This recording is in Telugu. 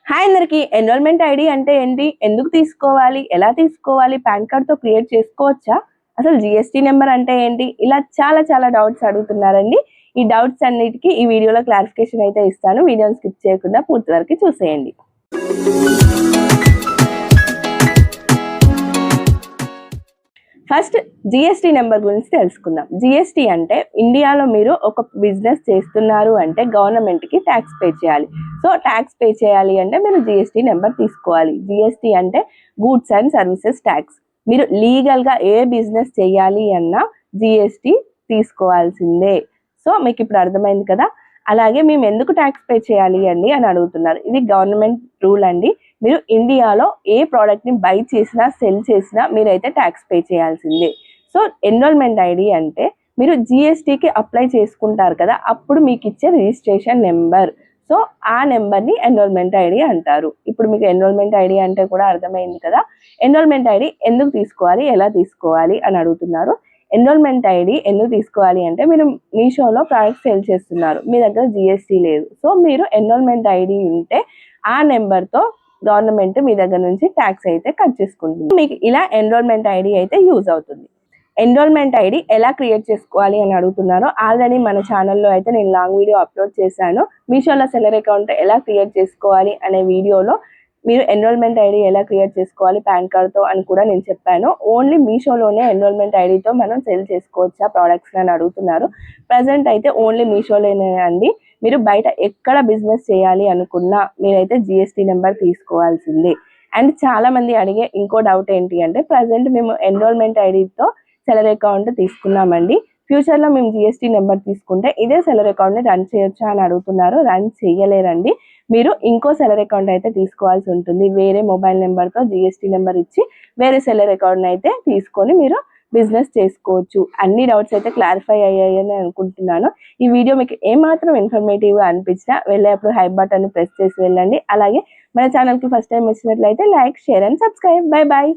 హాయ్ అందరికి. ఎన్రోల్మెంట్ ఐడి అంటే ఏంటి, ఎందుకు తీసుకోవాలి, ఎలా తీసుకోవాలి, పాన్ కార్డ్తో క్రియేట్ చేసుకోవచ్చా, అసలు జిఎస్టీ నెంబర్ అంటే ఏంటి, ఇలా చాలా చాలా డౌట్స్ అడుగుతున్నారండి. ఈ డౌట్స్ అన్నిటికీ ఈ వీడియోలో క్లారిఫికేషన్ అయితే ఇస్తాను. వీడియోని స్కిప్ చేయకుండా పూర్తి వరకు చూసేయండి. ఫస్ట్ జిఎస్టీ నెంబర్ గురించి తెలుసుకుందాం. జిఎస్టీ అంటే ఇండియాలో మీరు ఒక బిజినెస్ చేస్తున్నారు అంటే గవర్నమెంట్కి ట్యాక్స్ పే చేయాలి. సో ట్యాక్స్ పే చేయాలి అంటే మీరు జిఎస్టీ నెంబర్ తీసుకోవాలి. జిఎస్టీ అంటే గూడ్స్ అండ్ సర్వీసెస్ ట్యాక్స్. మీరు లీగల్గా ఏ బిజినెస్ చేయాలి అన్నా జిఎస్టీ తీసుకోవాల్సిందే. సో మీకు ఇప్పుడు అర్థమైంది కదా. అలాగే మేము ఎందుకు ట్యాక్స్ పే చేయాలి అని అడుగుతున్నారు. ఇది గవర్నమెంట్ రూల్ అండి. మీరు ఇండియాలో ఏ ప్రోడక్ట్ని బై చేసినా సెల్ చేసినా మీరైతే ట్యాక్స్ పే చేయాల్సిందే. సో ఎన్రోల్మెంట్ ఐడి అంటే మీరు జిఎస్టీకి అప్లై చేసుకుంటారు కదా, అప్పుడు మీకు ఇచ్చే రిజిస్ట్రేషన్ నెంబర్. సో ఆ నెంబర్ని ఎన్రోల్మెంట్ ఐడి అంటారు. ఇప్పుడు మీకు ఎన్రోల్మెంట్ ఐడి అంటే కూడా అర్థమైంది కదా. ఎన్రోల్మెంట్ ఐడి ఎందుకు తీసుకోవాలి, ఎలా తీసుకోవాలి అని అడుగుతున్నారు. ఎన్రోల్మెంట్ ఐడి ఎందుకు తీసుకోవాలి అంటే మీరు మీషోలో ప్రోడక్ట్ సేల్ చేస్తున్నారు, మీ దగ్గర జిఎస్టీ లేదు. సో మీరు ఎన్రోల్మెంట్ ఐడి ఉంటే ఆ నెంబర్తో గవర్నమెంట్ మీ దగ్గర నుంచి ట్యాక్స్ అయితే కట్ చేసుకుంటుంది. మీకు ఇలా ఎన్రోల్మెంట్ ఐడి అయితే యూజ్ అవుతుంది. ఎన్రోల్మెంట్ ఐడి ఎలా క్రియేట్ చేసుకోవాలి అని అడుగుతున్నారు. ఆల్రెడీ మన ఛానల్లో అయితే నేను లాంగ్ వీడియో అప్లోడ్ చేశాను. మీషోలో సెల్లర్ అకౌంట్ ఎలా క్రియేట్ చేసుకోవాలి అనే వీడియోలో మీరు ఎన్రోల్మెంట్ ఐడి ఎలా క్రియేట్ చేసుకోవాలి పాన్ కార్డ్తో అని కూడా నేను చెప్పాను. ఓన్లీ మీషోలోనే ఎన్రోల్మెంట్ ఐడితో మనం సెల్ చేసుకోవచ్చా ప్రోడక్ట్స్ అని అడుగుతున్నారు. ప్రజెంట్ అయితే ఓన్లీ మీషోలోనే అండి. మీరు బయట ఎక్కడ బిజినెస్ చేయాలి అనుకున్నా మీరైతే జిఎస్టీ నెంబర్ తీసుకోవాల్సిందే. అండ్ చాలా మంది అడిగే ఇంకో డౌట్ ఏంటి అంటే, ప్రజెంట్ మేము ఎన్రోల్మెంట్ ఐడితో సెల్లర్ అకౌంట్ తీసుకున్నామండి, ఫ్యూచర్లో మేము జిఎస్టీ నెంబర్ తీసుకుంటే ఇదే సెల్లర్ అకౌంట్ని రన్ చేయొచ్చా అని అడుగుతున్నారు. రన్ చేయలేరండి. మీరు ఇంకో సెల్లర్ అకౌంట్ అయితే తీసుకోవాల్సి ఉంటుంది. వేరే మొబైల్ నెంబర్తో జిఎస్టీ నెంబర్ ఇచ్చి వేరే సెల్లర్ అకౌంట్ అయితే తీసుకొని మీరు బిజినెస్ చేసుకోవచ్చు. అన్ని డౌట్స్ అయితే క్లారిఫై అయ్యాయని అనుకుంటున్నాను. ఈ వీడియో మీకు ఏమాత్రం ఇన్ఫర్మేటివ్గా అనిపించినా వెళ్ళేప్పుడు హై బటన్ ప్రెస్ చేసి వెళ్ళండి. అలాగే మన ఛానల్కి ఫస్ట్ టైం వచ్చినట్లయితే like, share and subscribe. Bye bye.